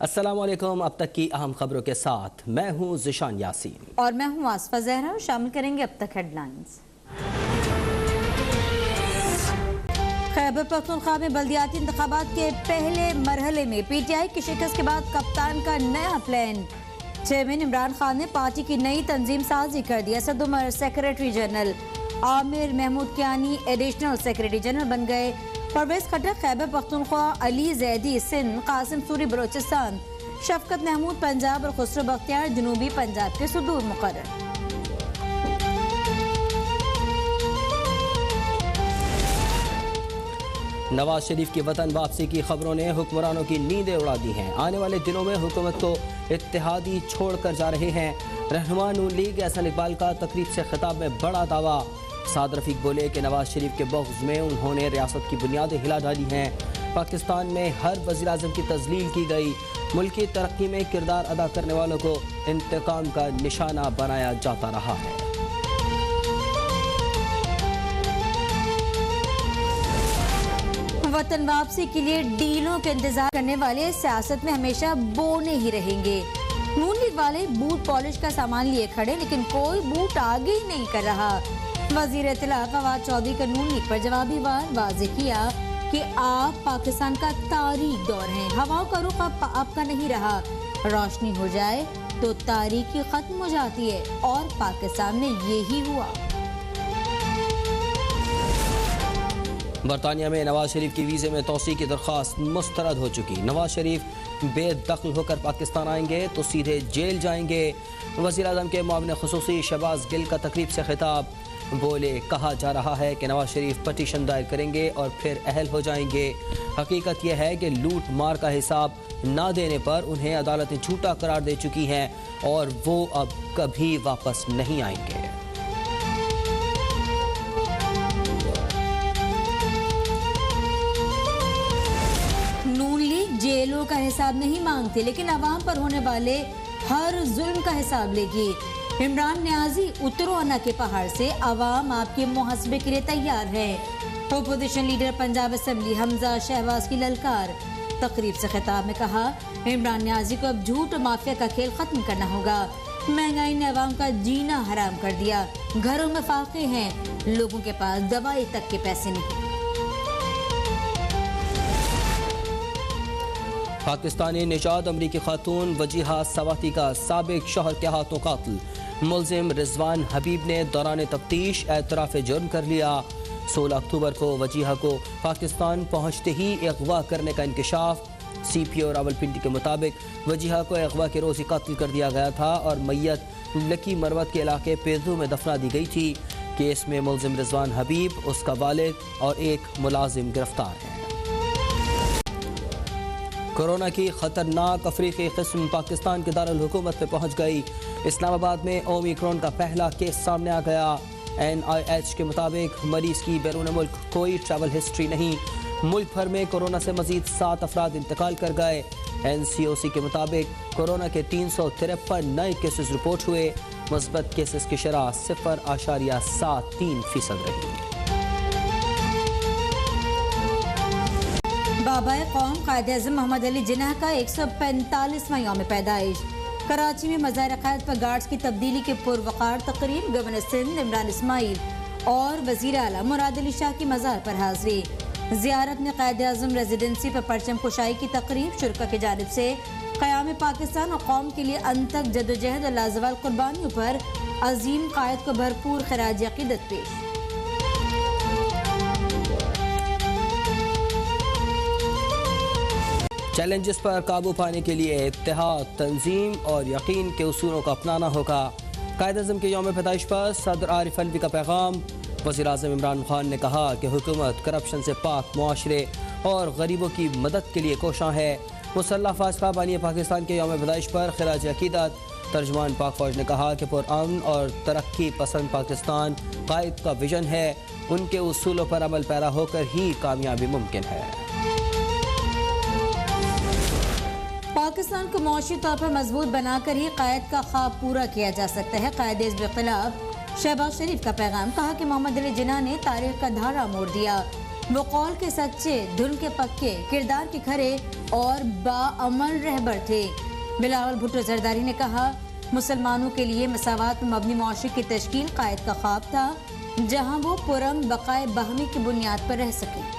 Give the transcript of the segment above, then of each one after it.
अस्सलामुअलैकुम। अब तक की अहम खबरों के साथ मैं हूं ज़िशान यासीन और मैं हूं आसफा ज़हरा। शामिल करेंगे अब तक हेडलाइंस। खैबर पख्तूनख्वा में बल्दियाती इंतखाबात के पहले मरहले में पीटीआई की शिकस्त के बाद कप्तान का नया प्लान। चेयरमैन इमरान खान ने पार्टी की नई तंजीम साजी कर दी। Asad Umar secretary general, Aamir Mahmood Kiyani additional secretary general बन गए। परवेज खट्टर खैबर पख्तूनख्वा, अली जैदी सिंध, कासिम सूरी बलोचिस्तान, शफकत महमूद पंजाब और खुसरो बख्तियार जनूबी पंजाब के सुदूर मुकर्रर। नवाज शरीफ की वतन वापसी की खबरों ने हुक्मरानों की नींदें उड़ा दी हैं। आने वाले दिनों में हुकूमत को इत्तेहादी छोड़कर जा रहे हैं। रहनुमा नून लीग एहसन इकबाल का तकरीब से खिताब में बड़ा दावा। साद रफीक बोले कि नवाज शरीफ के बग़्ज़ में उन्होंने रियासत की बुनियादें हिला डाली हैं। पाकिस्तान में हर वज़ीर-ए-आज़म की तज़लील की गई। मुल्क की तरक्की में किरदार अदा करने वालों को इंतकाम का निशाना बनाया जाता रहा है। वतन वापसी के लिए डीलों के इंतजार करने वाले सियासत में हमेशा बोने ही रहेंगे। नून लीग वाले बूट पॉलिश का सामान लिए खड़े, लेकिन कोई बूट आगे ही नहीं कर रहा। वजीर इत्तला फवाद चौधरी का नून लीग पर जवाबी वार वाज़ेह किया कि आप पाकिस्तान का तारीख दौर हैं। हवाओं का रुख अब आपका नहीं रहा। रोशनी हो जाए तो तारीखी खत्म हो जाती है, और पाकिस्तान में यही हुआ। बरतानिया में नवाज शरीफ की वीज़े में तोसी की दरख्वास्त मुस्तरद हो चुकी। नवाज शरीफ बेदखल होकर पाकिस्तान आएंगे तो सीधे जेल जाएंगे। वज़ीर-ए-आज़म के मुआविन खुसूसी शहबाज गिल का तकरीब से खिताब। बोले, कहा जा रहा है कि नवाज शरीफ पटिशन दायर करेंगे और फिर अहल हो जाएंगे। हकीकत यह है कि लूट मार का हिसाब ना देने पर उन्हें अदालतें झूठा करार दे चुकी हैं और वो अब कभी वापस नहीं आएंगे। जेलों का हिसाब नहीं मांगते, लेकिन अवाम पर होने वाले हर जुल्म का हिसाब लेगी। इमरान न्याजी, उतरो अन्ना के पहाड़ से, अवाम आपके मुहासबे के लिए तैयार है। Opposition leader Punjab assembly Hamza Shahbaz की ललकार। तकरीब से खिताब में कहा, इमरान न्याजी को अब झूठ और माफिया का खेल खत्म करना होगा। महंगाई ने अवाम का जीना हराम कर दिया। घरों में फाके हैं, लोगों के पास दवाई तक के पैसे नहीं। पाकिस्तानी निजात अमरीकी खातून वजीहा सवाती का साबिक शौहर के हाथों कातिल। मुलजिम रिजवान हबीब ने दौरान तफ्तीश एतराफ़ जुर्म कर लिया। 16 अक्टूबर को वजीहा को पाकिस्तान पहुँचते ही अगवा करने का इंकशाफ। CPO रावलपिंडी के मुताबिक वजीहा को अगवा के रोज़ ही कातिल कर दिया गया था और मैयत लकी मरवत के इलाके पेदू में दफना दी गई थी। केस में मुलजिम रिजवान हबीब, उसका वालिद और एक मुलाजिम गिरफ्तार हैं। कोरोना की खतरनाक अफ्रीकी किस्म पाकिस्तान के दारुल हुकूमत पे पहुंच गई। इस्लामाबाद में ओमिक्रॉन का पहला केस सामने आ गया। NIH के मुताबिक मरीज की बैरून मुल्क कोई ट्रैवल हिस्ट्री नहीं। मुल्क भर में कोरोना से मजीद 7 अफराद इंतकाल कर गए। NCOC के मुताबिक कोरोना के 353 नए केसेस रिपोर्ट हुए। मुस्बत केसेस की शरह 0.73% रही। बाबाए कौम कायद-ए-आज़म मोहम्मद अली जिन्ना का 145वां यौम पैदाइश। कराची में मज़ार क़यादत पर गार्ड्स की तब्दीली के पुरवकार तकरीब। गवर्नर सिंध इमरान इस्माइल और वज़ीर आला मुराद अली शाह की मज़ार पर हाज़री। ज़ियारत में कायद-ए-आज़म रेजिडेंसी पर परचम कुशाई की तकरीब। शुरका की जानिब से क़याम पाकिस्तान और कौम के लिए अनथक जदोजहद और लाजवाल कुर्बानियों पर अजीम कायद को भरपूर खराज अक़ीदत पेश। चैलेंजेस पर काबू पाने के लिए इत्तेहाद, तंजीम और यकीन के उसूलों को अपनाना होगा। कायद-ए-आज़म के यौम पैदाइश पर सदर आरिफ अलवी का पैगाम। वज़ीर-ए-आज़म इमरान खान ने कहा कि हुकूमत करप्शन से पाक मुआशरे और गरीबों की मदद के लिए कोशां है। मुसल्लह फ़ौज बानी पाकिस्तान के यौम पैदाइश पर खिराज अक़ीदत। तर्जुमान पाक फ़ौज ने कहा कि पुरअमन और तरक्की पसंद पाकिस्तान कायद का विजन है। उनके उसूलों पर अमल पैरा होकर ही कामयाबी मुमकिन है। पाकिस्तान को मौशी तौर पर मजबूत बनाकर ही कायद का ख्वाब पूरा किया जा सकता है। कायदे के खिलाफ शहबाज शरीफ का पैगाम। कहा कि मोहम्मद अली जिन्ना ने तारीख का धारा मोड़ दिया। वो कौल के सच्चे, धुन के पक्के, किरदार के खरे और बाअमल रहबर थे। बिलावल भुट्टो जरदारी ने कहा, मुसलमानों के लिए मसावात में मबनी मुआशरे की तश्कील कायद का ख्वाब था, जहाँ वो पुरम बकाए बाहमी की बुनियाद पर रह सके।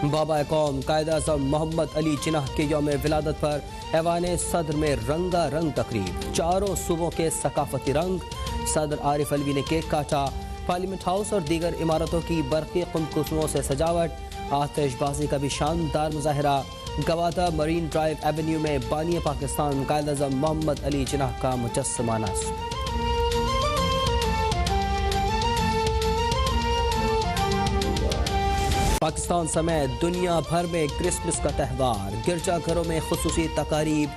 बाबा कौम कायद आज़म मोहम्मद अली जिन्नाह के यौम विलादत पर ऐवान सदर में रंगा रंग तकरीब, चारों सूबों के सकाफती रंग। सदर आरिफ अलवी ने केक काटा। पार्लियामेंट हाउस और दीगर इमारतों की बरक़ी कुमकुसुओं से सजावट, आतिशबाजी का भी शानदार मुजाहरा। गवादा मरीन ड्राइव एवेन्यू में बानी पाकिस्तान कायद आज़म मोहम्मद अली जिन्नाह का मुजस्समा नस्ब। पाकिस्तान समेत दुनिया भर में क्रिसमस का त्यौहार, गिरजाघरों में खुसूसी तकारीब,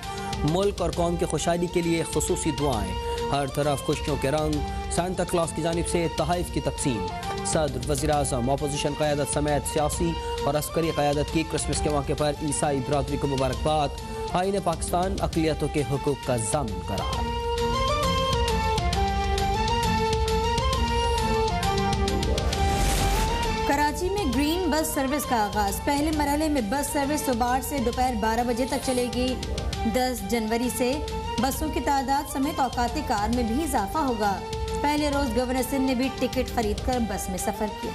मुल्क और कौम की खुशहाली के लिए खुसूसी दुआएं, हर तरफ खुशियों के रंग। सांता क्लॉस की जानिब से तोहफ़ की तकसीम। सदर, वज़ीर-ए-आज़म, अपोजिशन क़यादत समेत सियासी और अस्करी क़यादत की क्रिसमस के मौके पर ईसाई बिरादरी को मुबारकबाद। आईन पाकिस्तान अक़लियतों के हुकूक़ का ज़ामिन करार। कराची में ग्रीन बस सर्विस का आगाज। पहले मरहले में बस सर्विस सुबह 8 से दोपहर 12 बजे तक चलेगी। 10 जनवरी से बसों की तादाद समेत औकात कार में भी इजाफा होगा। पहले रोज गवर्नर सिंध ने भी टिकट खरीद कर बस में सफर किया।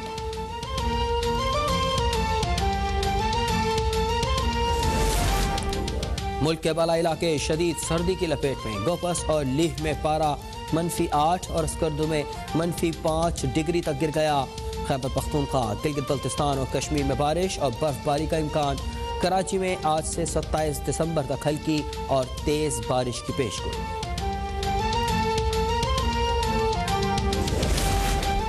मुल्क के बाला इलाके शदीद सर्दी की लपेट में। गोपस और लीह में पारा -8 और स्कर्दू में -5 डिग्री तक गिर गया। खैबर पख्तूनख्वा, गिलगित बल्तिस्तान और कश्मीर में बारिश और बर्फबारी का इम्कान। कराची में आज से 27 दिसंबर तक हल्की और तेज बारिश की पेशगोई।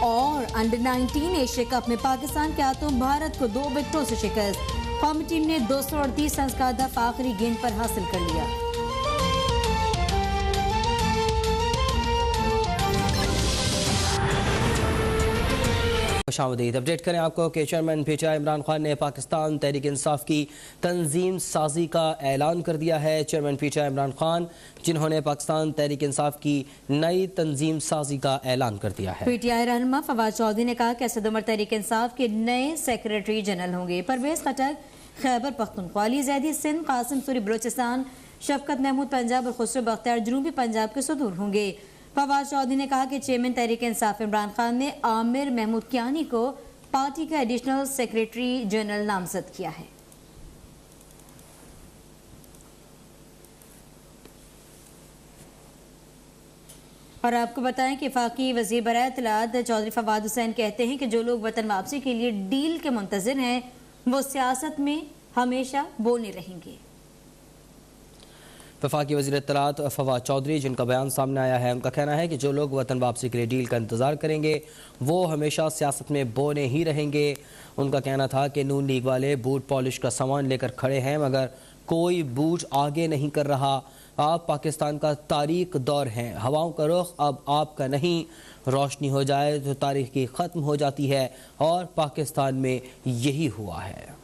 और अंडर 19 एशिया कप में पाकिस्तान के हाथों भारत को 2 विकेटों से शिकस्त। कौमी टीम ने 238 रन का हदफ आखिरी गेंद पर हासिल कर लिया। खुशामदीद। अपडेट करें आपको कि चेयरमैन पीटीआई इमरान खान ने पाकिस्तान तहरीक इंसाफ की तंजीम साजी का ऐलान कर दिया है। चेयरमैन पीटीआई इमरान खान, जिन्होंने पाकिस्तान तहरीक इंसाफ की नई तंजीम साजी का ऐलान कर दिया है। पीटीआई रहनुमा फवाद चौधरी ने कहा कि असद उमर तहरीक इंसाफ के नए सेक्रेटरी जनरल होंगे। परवेज खटक खैबर पख्तूनख्वा, अली जैदी सिंध, कासिम सूरी बलोचिस्तान, शफकत महमूद पंजाब और खुसरो बख्तियार जनूबी पंजाब के सदूर होंगे। फवाद चौधरी ने कहा कि चेयरमैन तहरीक इंसाफ इमरान खान ने आमिर महमूद कियानी को पार्टी का एडिशनल सेक्रेटरी जनरल नामजद किया है। और आपको बताएं कि वफाकी वज़ीर बराए इत्तलात चौधरी फवाद हुसैन कहते हैं कि जो लोग वतन वापसी के लिए डील के मुंतज़िर हैं, वो सियासत में हमेशा बोलने रहेंगे। वफाकी वज़ीर इत्तलात फवाद चौधरी, जिनका बयान सामने आया है, उनका कहना है कि जो लोग वतन वापसी के लिए डील का इंतज़ार करेंगे वो हमेशा सियासत में बोने ही रहेंगे। उनका कहना था कि नून लीग वाले बूट पॉलिश का सामान लेकर खड़े हैं, मगर कोई बूट आगे नहीं कर रहा। आप पाकिस्तान का तारीख दौर हैं, हवाओं का रुख अब आपका नहीं। रोशनी हो जाए तो तारीख की ख़त्म हो जाती है और पाकिस्तान में यही हुआ है।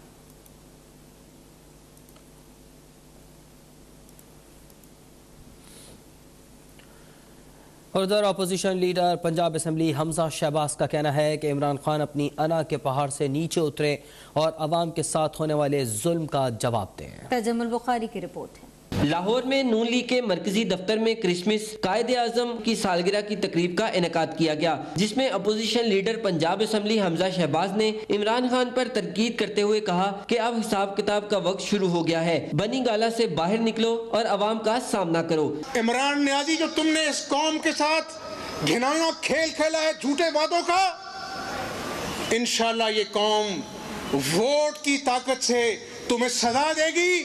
और उधर opposition leader Punjab assembly Hamza Shahbaz का कहना है कि इमरान खान अपनी अना के पहाड़ से नीचे उतरे और अवाम के साथ होने वाले जुल्म का जवाब दें। तजम्मुल बुखारी की रिपोर्ट है। लाहौर में नून लीग के मरकजी दफ्तर में क्रिसमस कायदे आजम की सालगिरह की तकरीब का इनेकाद किया गया, जिसमें opposition leader Punjab assembly Hamza Shahbaz ने इमरान खान पर तनकीद करते हुए कहा कि अब हिसाब किताब का वक्त शुरू हो गया है, बनी गाला से बाहर निकलो और अवाम का सामना करो। इमरान न्याजी, जो तुमने इस कौम के साथ घिनौना खेल खेला है झूठे वादों का, इंशाल्लाह ये कौम वोट की ताकत से तुम्हें सजा देगी,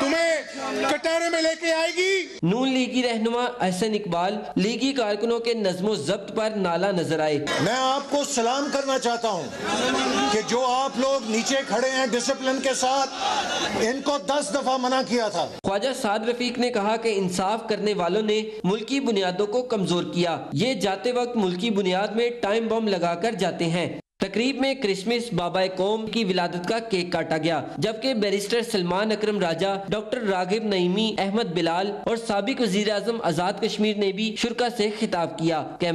तुम्हें कटोरे में लेके आएगी। नून लीगी रहनुमा अहसन इकबाल लीगी कारकुनों के नज़्मो ज़ब्त पर नाला नजर आए। मैं आपको सलाम करना चाहता हूं कि जो आप लोग नीचे खड़े हैं डिसिप्लिन के साथ, इनको 10 दफा मना किया था। ख्वाजा साद रफीक ने कहा कि इंसाफ करने वालों ने मुल्की बुनियादों को कमजोर किया, ये जाते वक्त मुल्की बुनियाद में टाइम बम लगाकर जाते हैं। तकरीब में क्रिसमस बाबा कौम की विलादत का केक काटा गया, जबकि बैरिस्टर सलमान अकरम राजा, डॉक्टर रागिब नईमी, अहमद बिलाल और साबिक वज़ीर आज़म आज़ाद कश्मीर ने भी शुरका से खिताब किया।